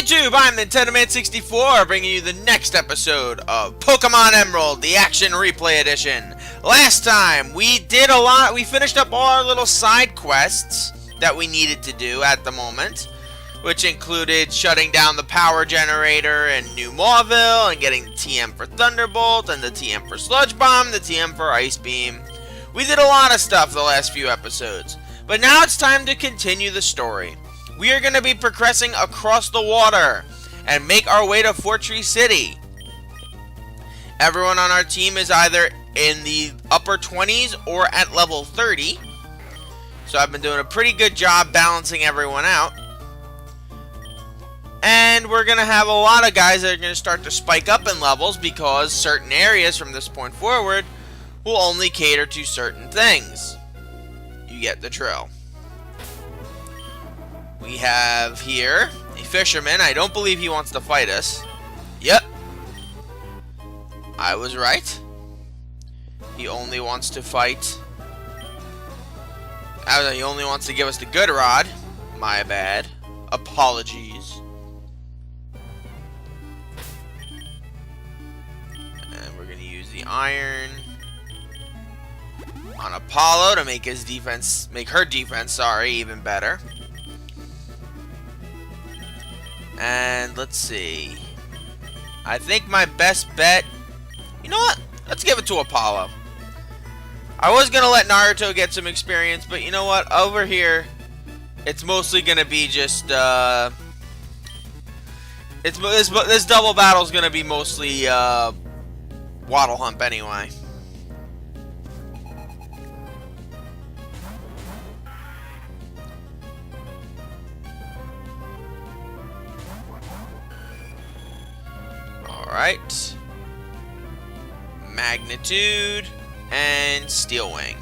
YouTube, I'm NintendoMan64, bringing you the next episode of Pokemon Emerald, the Action Replay Edition. Last time, we did a lot. We finished up all our little side quests that we needed to do at the moment, which included shutting down the power generator in New Mauville, and getting the TM for Thunderbolt, and the TM for Sludge Bomb, the TM for Ice Beam. We did a lot of stuff the last few episodes, but now it's time to continue the story. We are going to be progressing across the water and make our way to Fortress City. Everyone on our team is either in the upper 20s or at level 30. So I've been doing a pretty good job balancing everyone out. And we're going to have a lot of guys that are going to start to spike up in levels because certain areas from this point forward will only cater to certain things. You get the drill. We have here a fisherman. I don't believe he wants to fight us. Yep. I was right. He only wants to fight. He only wants to give us the good rod. My bad. Apologies. And we're going to use the iron on Apollo to make his defense, her defense, even better. And let's see. I think my best bet... You know what? Let's give it to Apollo. I was going to let Naruto get some experience, but you know what? Over here, it's mostly going to be just... This double battle is going to be mostly Waddle Hump anyway. Alright. Magnitude and Steel Wing.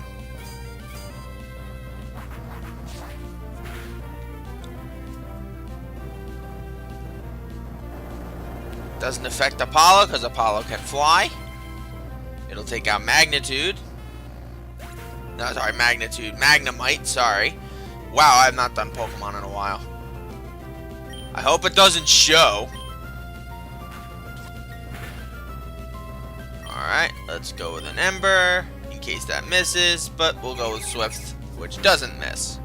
Doesn't affect Apollo because Apollo can fly. It'll take out Magnitude. No, sorry, Magnitude. Magnemite, sorry. Wow, I have not done Pokemon in a while. I hope it doesn't show. Alright, let's go with an Ember, in case that misses, but we'll go with Swift, which doesn't miss.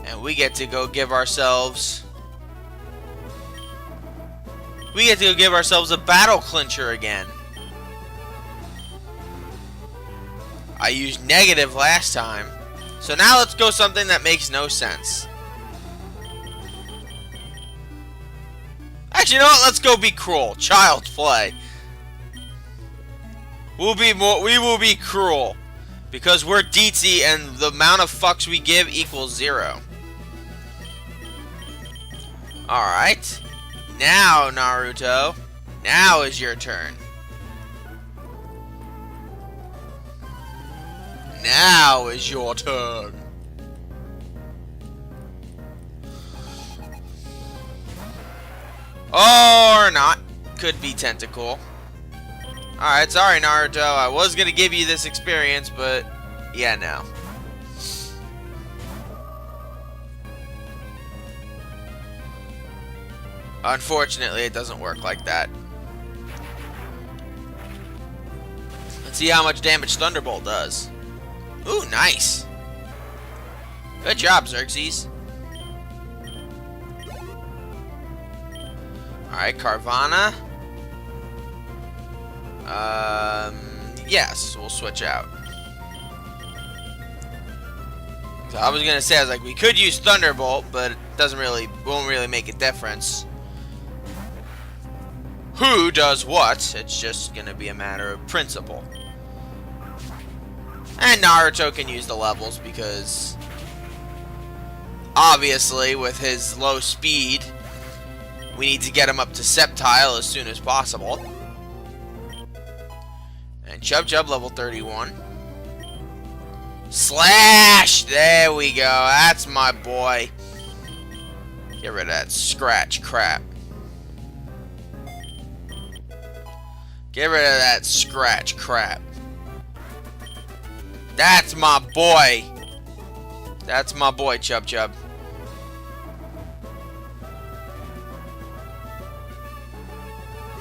And we get to go give ourselves... a battle clincher again. I used negative last time, so now let's go something that makes no sense. Actually, you know what? Let's go be cruel. Child's play. We will be cruel. Because we're Deetsy and the amount of fucks we give equals 0. Alright. Now, Naruto. Now is your turn. Now is your turn. Or not. Could be Tentacle. Alright, sorry Naruto. I was gonna give you this experience, but yeah, no. Unfortunately, it doesn't work like that. Let's see how much damage Thunderbolt does. Ooh, nice. Good job, Xerxes. Alright, Carvana. Yes, we'll switch out. So I was gonna say, I was like, we could use Thunderbolt, but it won't really make a difference. Who does what? It's just gonna be a matter of principle. And Naruto can use the levels because, obviously, with his low speed, we need to get him up to Sceptile as soon as possible. And Chub level 31. Slash! There we go. That's my boy. Get rid of that scratch crap. Get rid of that scratch crap. That's my boy. That's my boy, Chub Chub.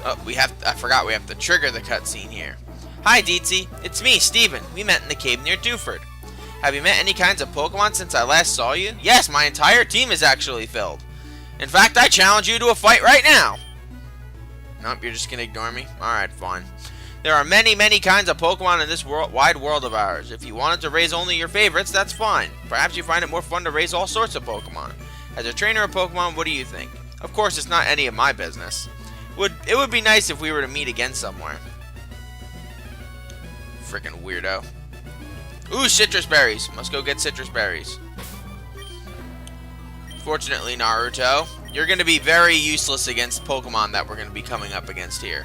Oh, I forgot we have to trigger the cutscene here. Hi, Deetsy. It's me, Steven. We met in the cave near Dewford. Have you met any kinds of Pokemon since I last saw you? Yes, my entire team is actually filled. In fact, I challenge you to a fight right now. Nope, you're just gonna ignore me? Alright, fine. There are many, many kinds of Pokemon in this wide world of ours. If you wanted to raise only your favorites, that's fine. Perhaps you find it more fun to raise all sorts of Pokemon. As a trainer of Pokemon, what do you think? Of course, it's not any of my business. It would be nice if we were to meet again somewhere. Freaking weirdo. Ooh, citrus berries. Must go get citrus berries. Fortunately, Naruto, you're going to be very useless against Pokemon that we're going to be coming up against here.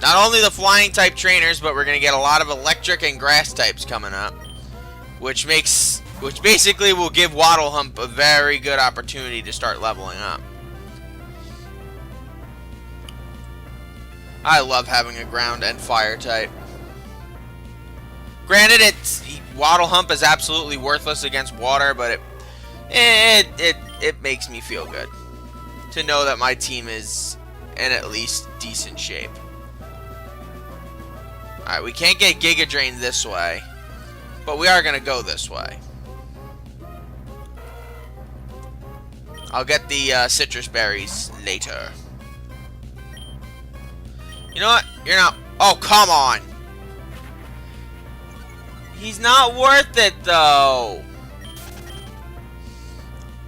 Not only the flying type trainers, but we're going to get a lot of electric and grass types coming up. Which basically will give Waddlehump a very good opportunity to start leveling up. I love having a ground and fire type. Granted, Waddlehump is absolutely worthless against water, but it makes me feel good to know that my team is in at least decent shape. Alright, we can't get Giga Drain this way, but we are going to go this way. I'll get the citrus berries later. You know what? You're not... Oh, come on! He's not worth it, though!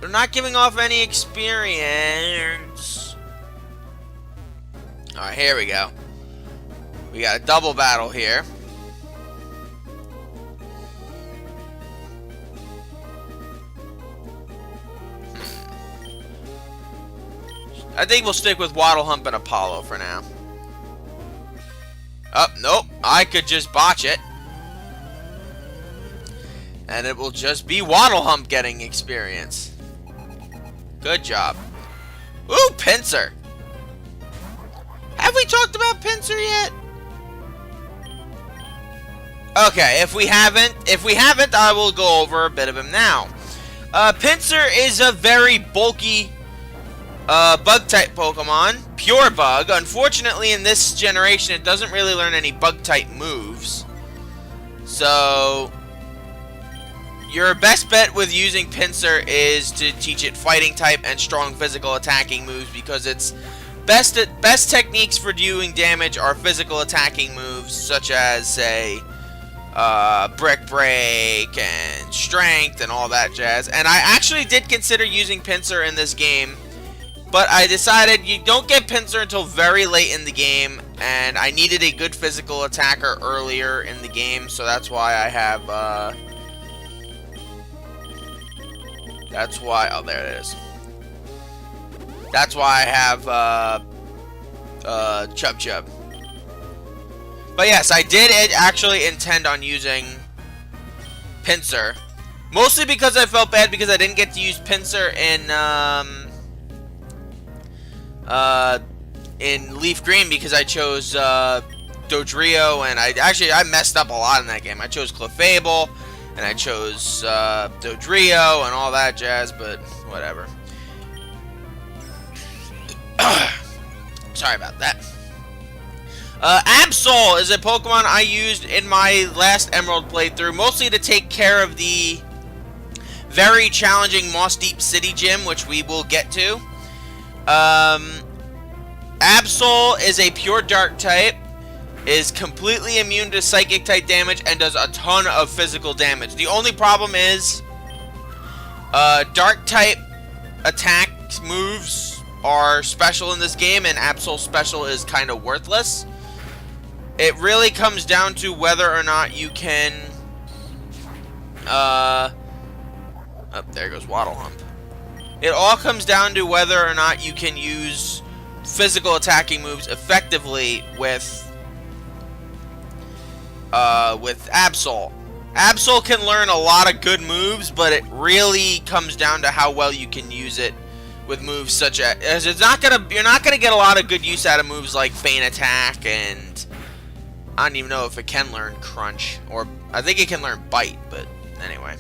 They're not giving off any experience. Alright, here we go. We got a double battle here. I think we'll stick with Waddlehump and Apollo for now. Oh, nope. I could just botch it. And it will just be Waddlehump getting experience. Good job. Ooh, Pinsir. Have we talked about Pinsir yet? Okay, if we haven't, I will go over a bit of him now. Pinsir is a very bulky Bug-type Pokemon. Pure Bug. Unfortunately, in this generation, it doesn't really learn any Bug-type moves. So, your best bet with using Pinsir is to teach it Fighting-type and strong physical attacking moves, because its best techniques for doing damage are physical attacking moves, such as, say, Brick Break and Strength and all that jazz. And I actually did consider using Pinsir in this game, but I decided you don't get Pinsir until very late in the game, and I needed a good physical attacker earlier in the game, so that's why I have, oh, there it is. That's why I have, Chub Chub. But yes, I did actually intend on using Pinsir. Mostly because I felt bad because I didn't get to use Pinsir in Leaf Green, because I chose Dodrio, and I messed up a lot in that game. I chose Clefable, and I chose Dodrio and all that jazz, but whatever. Sorry about that. Absol is a Pokemon I used in my last Emerald playthrough, mostly to take care of the very challenging Moss Deep City gym, which we will get to. Absol is a pure Dark type, is completely immune to Psychic type damage, and does a ton of physical damage. The only problem is, Dark type attack moves are special in this game, and Absol's special is kind of worthless. It really comes down to whether or not you can, oh, there goes Waddlehump. It all comes down to whether or not you can use physical attacking moves effectively with Absol. Absol can learn a lot of good moves, but it really comes down to how well you can use it with moves such as you're not gonna get a lot of good use out of moves like Feint Attack and I don't even know if it can learn Crunch, or I think it can learn Bite, but anyway.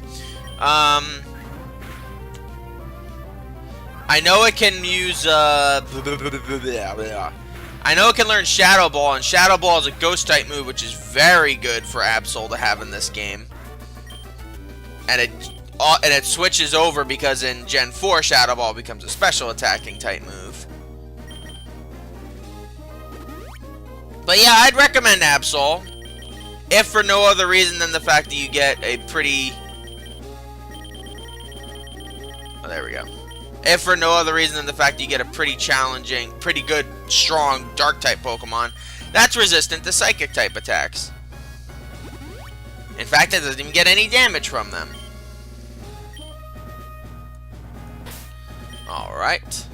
I know it can use, I know it can learn Shadow Ball, and Shadow Ball is a Ghost-type move, which is very good for Absol to have in this game. And it switches over because in Gen 4, Shadow Ball becomes a special attacking type move. But yeah, I'd recommend Absol, if for no other reason than the fact that you get a pretty... Oh, there we go. If for no other reason than the fact that you get a pretty challenging, pretty good, strong, Dark-type Pokemon that's resistant to Psychic-type attacks. In fact, it doesn't even get any damage from them. Alright.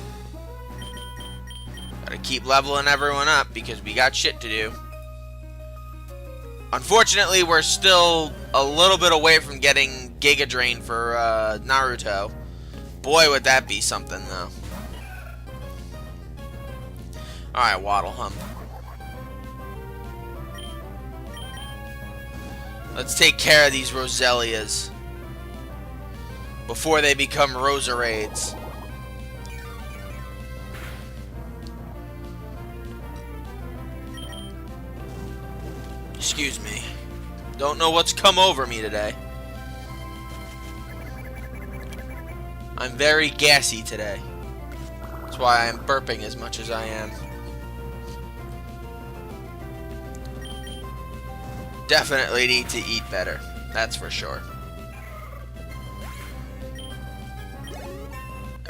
Gotta keep leveling everyone up because we got shit to do. Unfortunately, we're still a little bit away from getting Giga Drain for Naruto. Boy, would that be something, though. Alright, Waddle Hump. Let's take care of these Roselias before they become Roserades. Excuse me. Don't know what's come over me today. I'm very gassy today. That's why I'm burping as much as I am. Definitely need to eat better. That's for sure.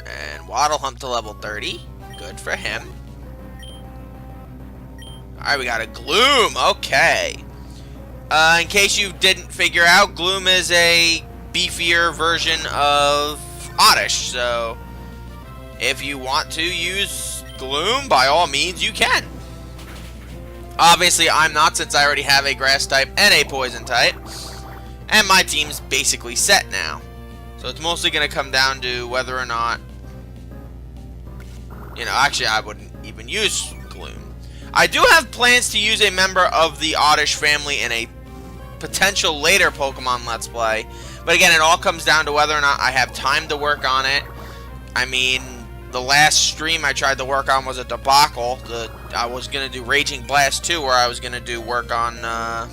And Waddle Hump to level 30. Good for him. Alright, we got a Gloom. Okay. In case you didn't figure out, Gloom is a beefier version of Oddish. So, if you want to use Gloom, by all means, you can. Obviously, I'm not, since I already have a Grass type and a Poison type. And my team's basically set now. So, it's mostly going to come down to whether or not... You know, actually, I wouldn't even use Gloom. I do have plans to use a member of the Oddish family in a potential later Pokemon Let's Play. But again, it all comes down to whether or not I have time to work on it. I mean, the last stream I tried to work on was a debacle. I was going to do Raging Blast 2, where I was going to do work on... I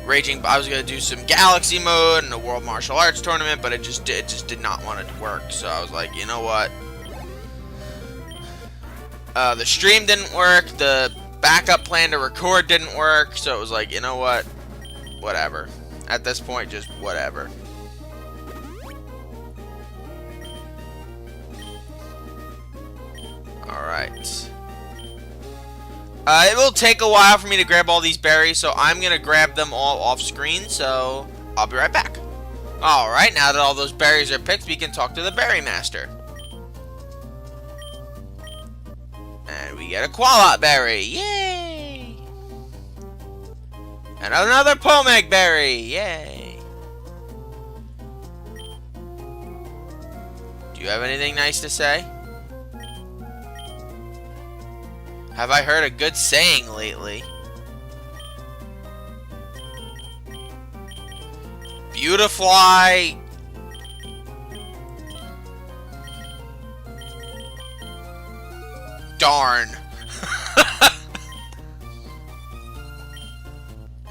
was going to do some Galaxy Mode and a World Martial Arts Tournament, but it just did not want to work. So I was like, you know what? The stream didn't work, the backup plan to record didn't work, so it was like, you know what? Whatever. At this point, just whatever. Alright. It will take a while for me to grab all these berries, so I'm going to grab them all off screen, so I'll be right back. Alright, now that all those berries are picked, we can talk to the Berry Master. And we get a Qualot Berry, yay! And another Pomeg Berry, yay! Do you have anything nice to say? Have I heard a good saying lately? Beautifly Darn.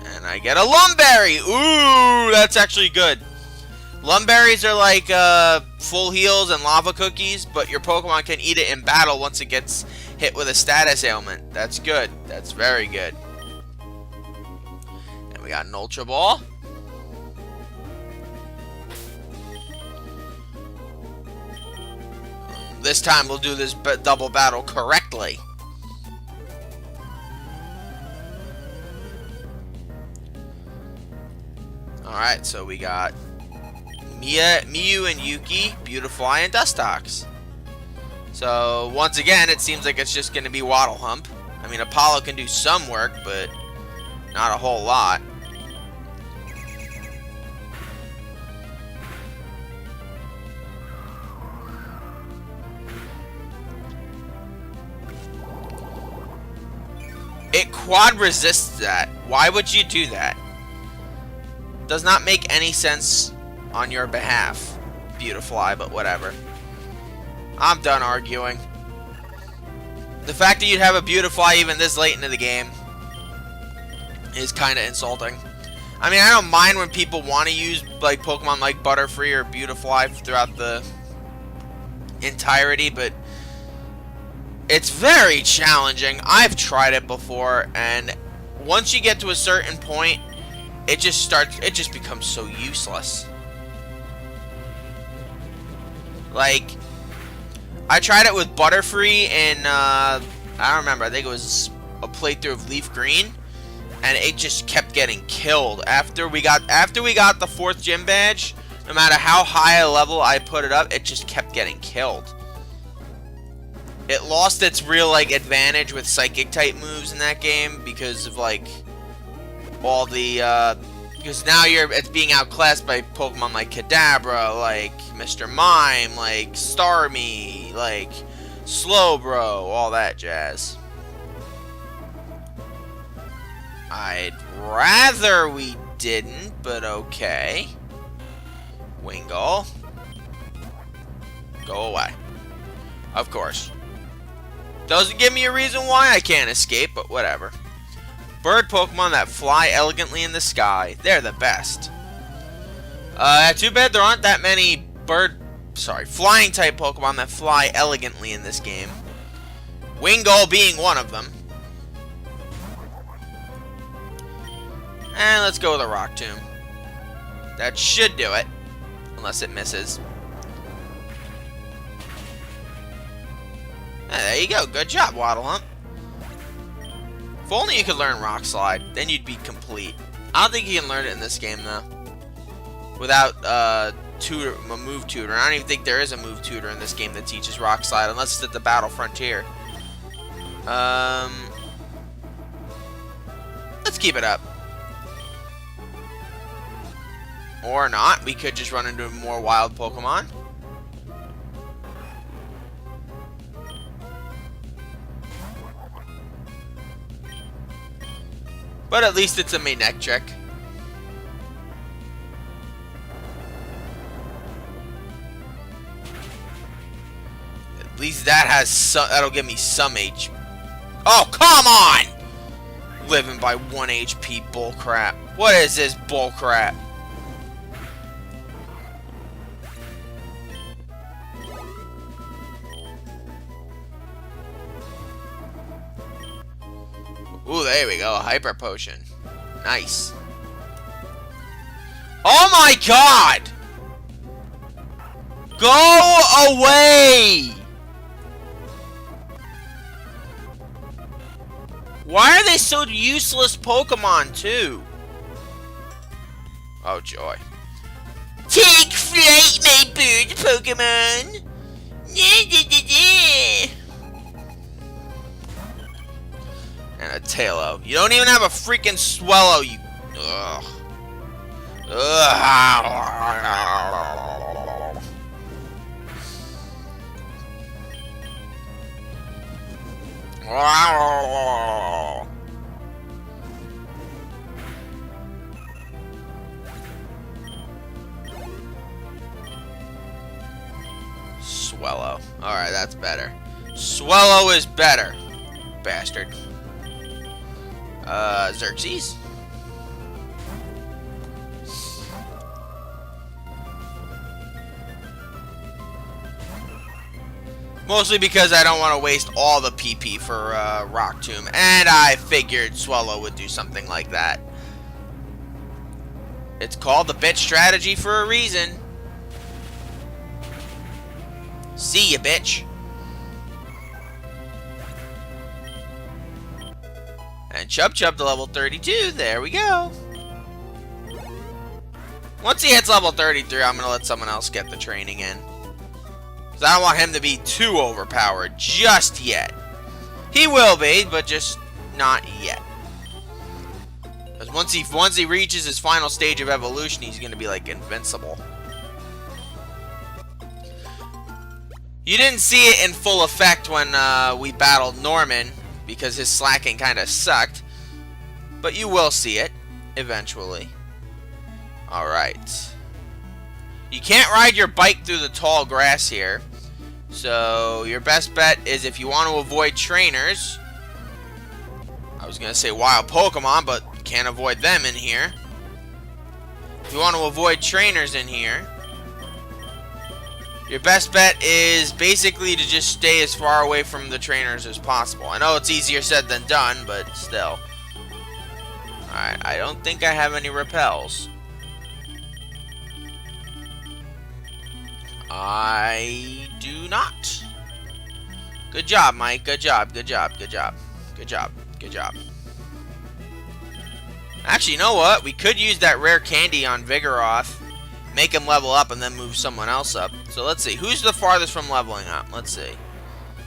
And I get a Lumberry. Ooh, that's actually good. Lumberries are like full heals and lava cookies, but your Pokemon can eat it in battle once it gets hit with a status ailment. That's good. That's very good. And we got an Ultra Ball. This time we'll do this double battle correctly. Alright, so we got Mew and Yuki, Beautifly, and Dustox. So, once again, it seems like it's just going to be Waddle Hump. I mean, Apollo can do some work, but not a whole lot. It quad resists that. Why would you do that? Does not make any sense on your behalf, Beautifly, but whatever. I'm done arguing. The fact that you'd have a Beautifly even this late into the game is kind of insulting. I mean, I don't mind when people want to use like Pokemon like Butterfree or Beautifly throughout the entirety, but it's very challenging. I've tried it before, and once you get to a certain point, it just becomes so useless. Like, I tried it with Butterfree in, I don't remember, I think it was a playthrough of Leaf Green, and it just kept getting killed. After we got the 4th gym badge, no matter how high a level I put it up, it just kept getting killed. It lost its real, like, advantage with Psychic type moves in that game because of, like, all the, because now it's being outclassed by Pokemon like Kadabra, like Mr. Mime, like Starmie, like Slowbro, all that jazz. I'd rather we didn't, but okay. Wingull. Go away. Of course. Doesn't give me a reason why I can't escape, but whatever. Bird Pokemon that fly elegantly in the sky. They're the best. Too bad there aren't that many flying type Pokemon that fly elegantly in this game. Wingull being one of them. And let's go with a Rock Tomb. That should do it. Unless it misses. There you go. Good job, Waddle Hump. If only you could learn Rock Slide, then you'd be complete. I don't think you can learn it in this game, though. Without a move tutor. I don't even think there is a move tutor in this game that teaches Rock Slide, unless it's at the Battle Frontier. Let's keep it up. Or not. We could just run into more wild Pokemon. But at least it's a Manectric. At least that has some. That'll give me some HP. Oh, come on! Living by 1 HP bullcrap. What is this bullcrap? Ooh, there we go. A Hyper Potion. Nice. Oh my god! Go away! Why are they so useless Pokemon, too? Oh, joy. Take flight, my bird Pokemon! And a Tailo. You don't even have a freaking Swellow, you... Ugh. Swellow. Alright, that's better. Swellow is better. Bastard. Xerxes? Mostly because I don't want to waste all the PP for Rock Tomb, and I figured Swellow would do something like that. It's called the bitch strategy for a reason. See ya, bitch. And Chub Chub to level 32. There we go. Once he hits level 33, I'm going to let someone else get the training in. Because I don't want him to be too overpowered just yet. He will be, but just not yet. Because once he reaches his final stage of evolution, he's going to be like invincible. You didn't see it in full effect when we battled Norman. because his slacking kind of sucked. But you will see it eventually. Alright. You can't ride your bike through the tall grass here. So your best bet is, if you want to avoid trainers, I was going to say wild Pokemon, but you can't avoid them in here. If you want to avoid trainers in here, your best bet is basically to just stay as far away from the trainers as possible. I know it's easier said than done, but still. Alright, I don't think I have any repels. I do not. Good job, Mike. Good job, good job, good job. Good job, good job. Actually, you know what? We could use that rare candy on Vigoroth, make him level up, and then move someone else up. So let's see. Who's the farthest from leveling up? Let's see.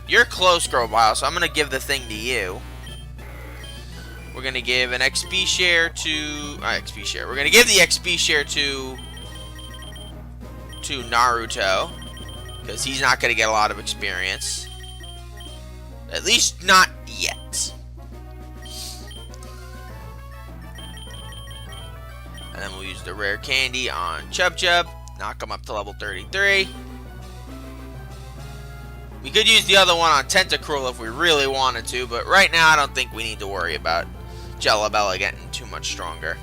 You're close, Grovyle, so I'm going to give the thing to you. We're going to give an XP share to... XP share. We're going to give the XP share to Naruto, because he's not going to get a lot of experience. At least not yet. And then we'll use the rare candy on Chub Chub, knock him up to level 33. We could use the other one on Tentacruel if we really wanted to, but right now I don't think we need to worry about Jelabella getting too much stronger.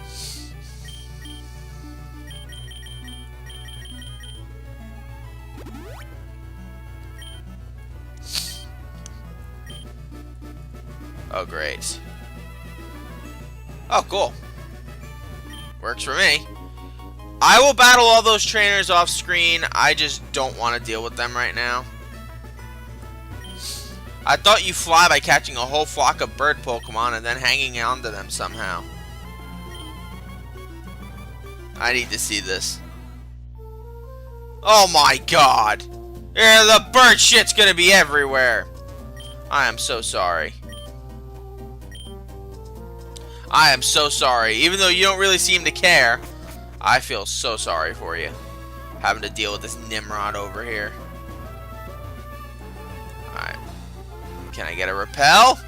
Oh, great. Oh, cool. Works for me. I will battle all those trainers off screen. I just don't want to deal with them right now. I thought you fly by catching a whole flock of bird Pokemon and then hanging onto them somehow. I need to see this. Oh my god. Yeah, the bird shit's gonna be everywhere. I am so sorry. I am so sorry. Even though you don't really seem to care, I feel so sorry for you. Having to deal with this Nimrod over here. Alright. Can I get a repel?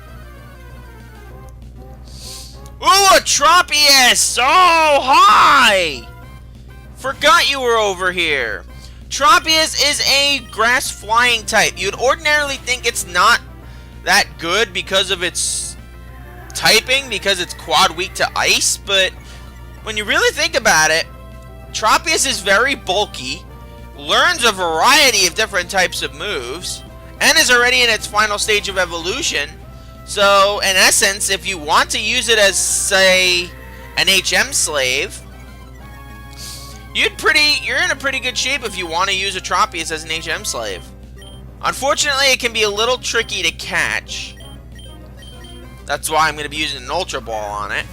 Ooh, a Tropius! Oh, hi! Forgot you were over here. Tropius is a grass flying type. You'd ordinarily think it's not that good because of its typing, because it's quad weak to ice, but when you really think about it, Tropius is very bulky, learns a variety of different types of moves, and is already in its final stage of evolution. So in essence, if you want to use it as, say, an HM slave, you're in a pretty good shape if you want to use a Tropius as an HM slave. Unfortunately, it can be a little tricky to catch. That's why I'm going to be using an Ultra Ball on it.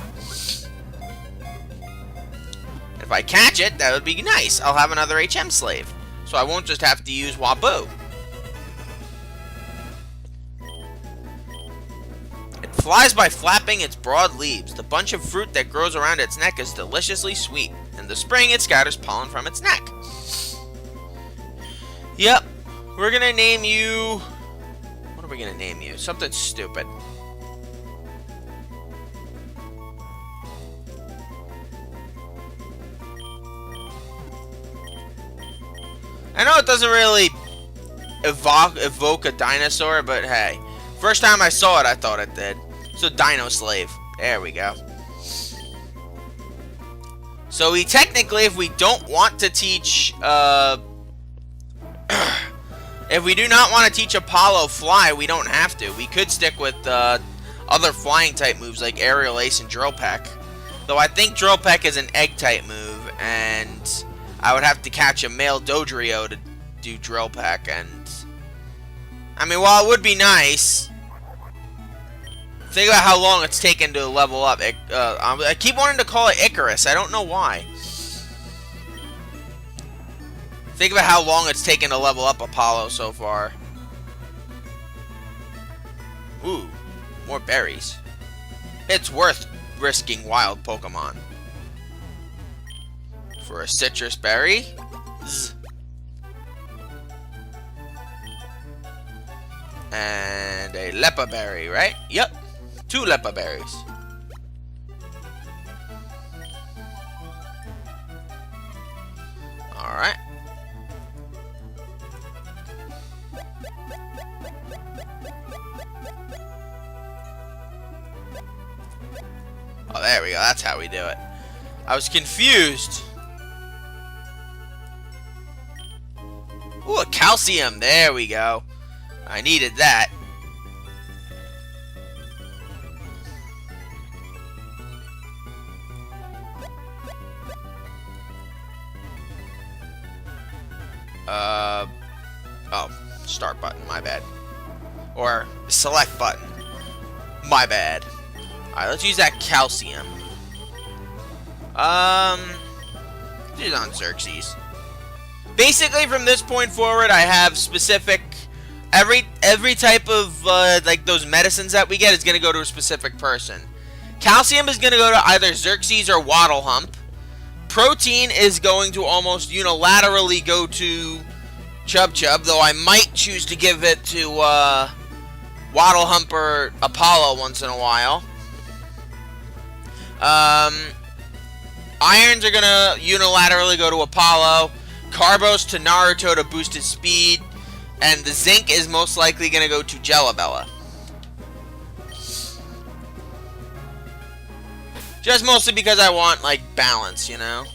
If I catch it, that would be nice. I'll have another HM slave. So I won't just have to use Waboo. It flies by flapping its broad leaves. The bunch of fruit that grows around its neck is deliciously sweet. In the spring, it scatters pollen from its neck. Yep. We're going to name you... What are we going to name you? Something stupid. I know it doesn't really evoke a dinosaur, but hey. First time I saw it, I thought it did. So, Dino Slave. There we go. So, we technically, if we don't want to teach, if we do not want to teach Apollo Fly, we don't have to. We could stick with other flying type moves like Aerial Ace and Drill Peck. Though I think Drill Peck is an egg type move, and I would have to catch a male Dodrio to do Drill Peck, and I mean, while it would be nice, think about how long it's taken to level up. I keep wanting to call it Icarus. I don't know why. Think about how long it's taken to level up Apollo so far. Ooh, more berries. It's worth risking wild Pokemon for a citrus berry. And a Lepa Berry, right? Yep. 2 Lepa Berries. Alright. Oh, there we go. That's how we do it. I was confused. Ooh, a calcium. There we go. I needed that. Oh, start button, my bad. Or select button, my bad. Alright, let's use that calcium. Do it on Xerxes. Basically, from this point forward, I have specific... Every type of, like, those medicines that we get is going to go to a specific person. Calcium is going to go to either Xerxes or Waddle Hump. Protein is going to almost unilaterally go to Chub Chub, though I might choose to give it to Waddle Hump or Apollo once in a while. Irons are going to unilaterally go to Apollo. Carbos to Naruto to boost his speed. And the zinc is most likely going to go to Jellabella. Just mostly because I want, like, balance, you know?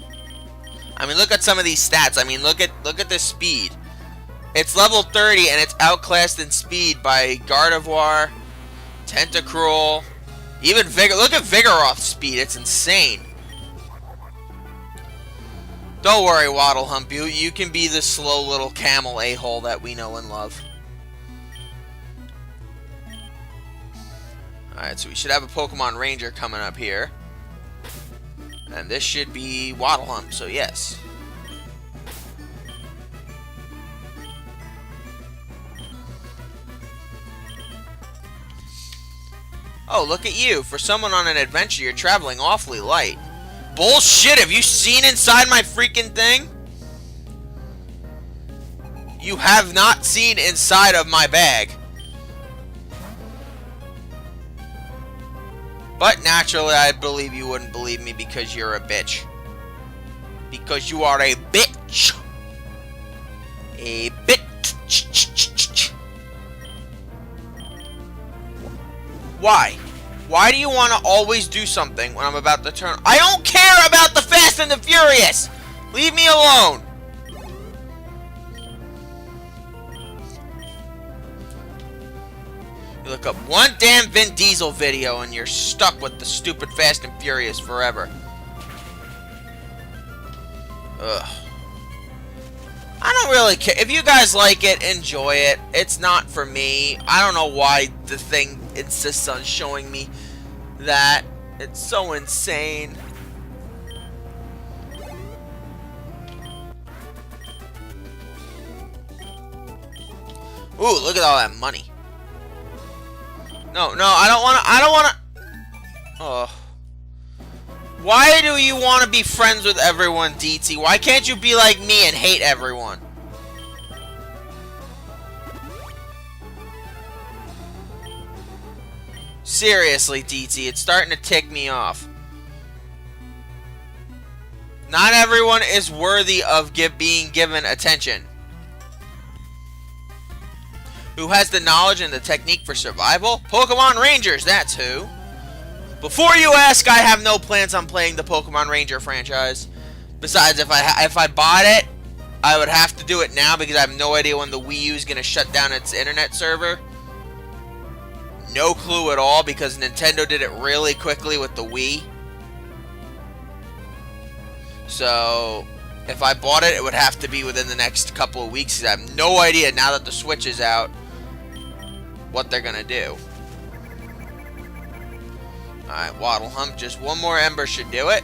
I mean, look at some of these stats. I mean, look at this speed. It's level 30, and it's outclassed in speed by Gardevoir, Tentacruel, even Vigor. Look at Vigoroth's speed. It's insane. Don't worry, Waddle Hump. You can be the slow little camel a-hole that we know and love. Alright, so we should have a Pokemon Ranger coming up here. And this should be Waddle Hump, so yes. Oh, look at you. For someone on an adventure, you're traveling awfully light. Bullshit, have you seen inside my freaking thing? You have not seen inside of my bag. But naturally, I believe you wouldn't believe me because you're a bitch. Because you are a bitch. A bitch. Why? Why do you want to always do something when I'm about to turn? I don't care about the Fast and the Furious! Leave me alone! You look up one damn Vin Diesel video and you're stuck with the stupid Fast and Furious forever. Ugh. I don't really care. If you guys like it, enjoy it. It's not for me. I don't know why the thing insists on showing me that. It's so insane. Ooh, look at all that money. No, I don't wanna... Oh. Why do you want to be friends with everyone, DT? Why can't you be like me and hate everyone? Seriously, DT, it's starting to tick me off. Not everyone is worthy of being given attention. Who has the knowledge and the technique for survival? Pokemon Rangers, that's who. Before you ask, I have no plans on playing the Pokemon Ranger franchise. Besides, if I bought it, I would have to do it now because I have no idea when the Wii U is going to shut down its internet server. No clue at all because Nintendo did it really quickly with the Wii. So, if I bought it, it would have to be within the next couple of weeks because I have no idea now that the Switch is out what they're going to do. Alright, Waddle Hump. Just one more Ember should do it.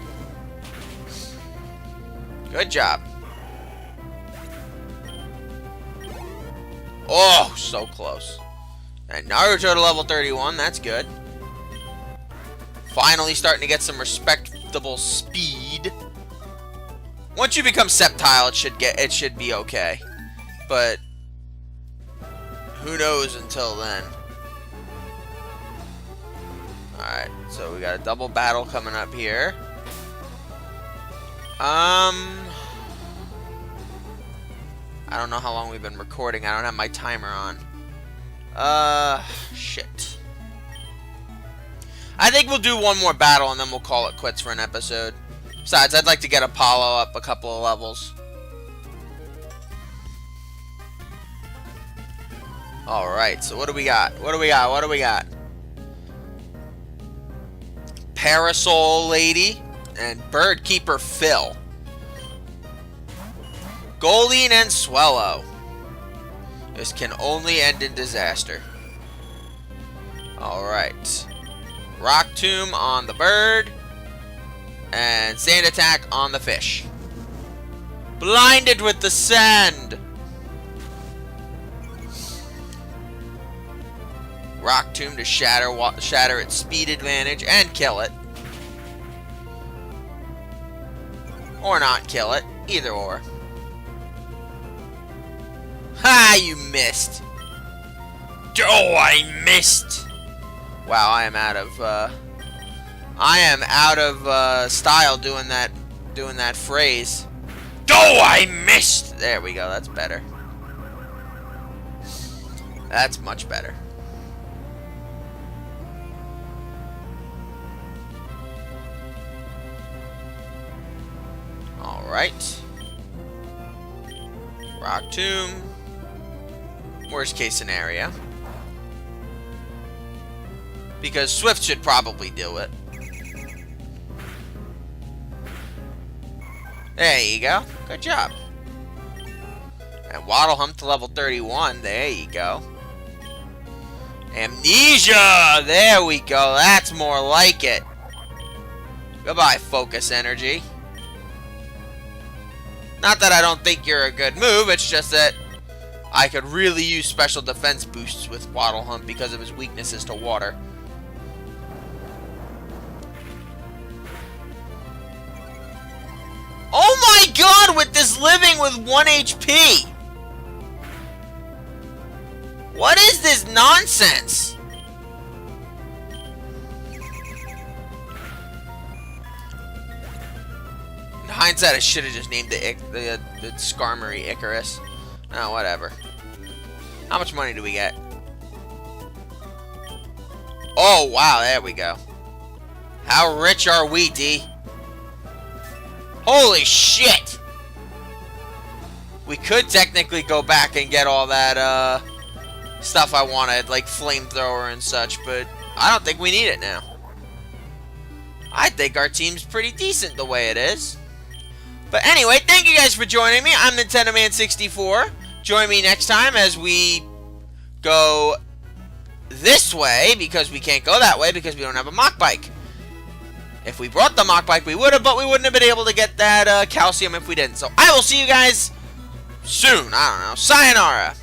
Good job. Oh, so close. And Naruto to level 31. That's good. Finally starting to get some respectable speed. Once you become Sceptile, it should be okay. But who knows until then. Alright, so we got a double battle coming up here. I don't know how long we've been recording. I don't have my timer on. Shit. I think we'll do one more battle and then we'll call it quits for an episode. Besides, I'd like to get Apollo up a couple of levels. Alright, so what do we got? What do we got? What do we got? Parasol Lady and Bird Keeper Phil. Goldeen and Swallow. This can only end in disaster. Alright. Rock Tomb on the bird. And Sand Attack on the fish. Blinded with the sand. Rock Tomb to shatter its speed advantage and kill it. Or not kill it. Either or. Ha! You missed. Oh, I missed. Wow, I am out of style doing that phrase. Oh, I missed. There we go. That's better. That's much better. All right. Rock Tomb. Worst case scenario. Because Swift should probably do it. There you go. Good job. And Waddle Hump to level 31. There you go. Amnesia! There we go. That's more like it. Goodbye, Focus Energy. Not that I don't think you're a good move, it's just that I could really use special defense boosts with Waddle Hump because of his weaknesses to water. Oh my god, with this living with 1 HP! What is this nonsense? In hindsight, I should have just named the Skarmory Icarus. Oh, whatever. How much money do we get? Oh, wow, there we go. How rich are we, D? Holy shit! We could technically go back and get all that, stuff I wanted, like flamethrower and such, but I don't think we need it now. I think our team's pretty decent the way it is. But anyway, thank you guys for joining me. I'm Nintendo Man 64. Join me next time as we go this way, because we can't go that way because we don't have a Mach Bike. If we brought the Mach Bike, we would have, but we wouldn't have been able to get that calcium if we didn't. So I will see you guys soon. I don't know. Sayonara.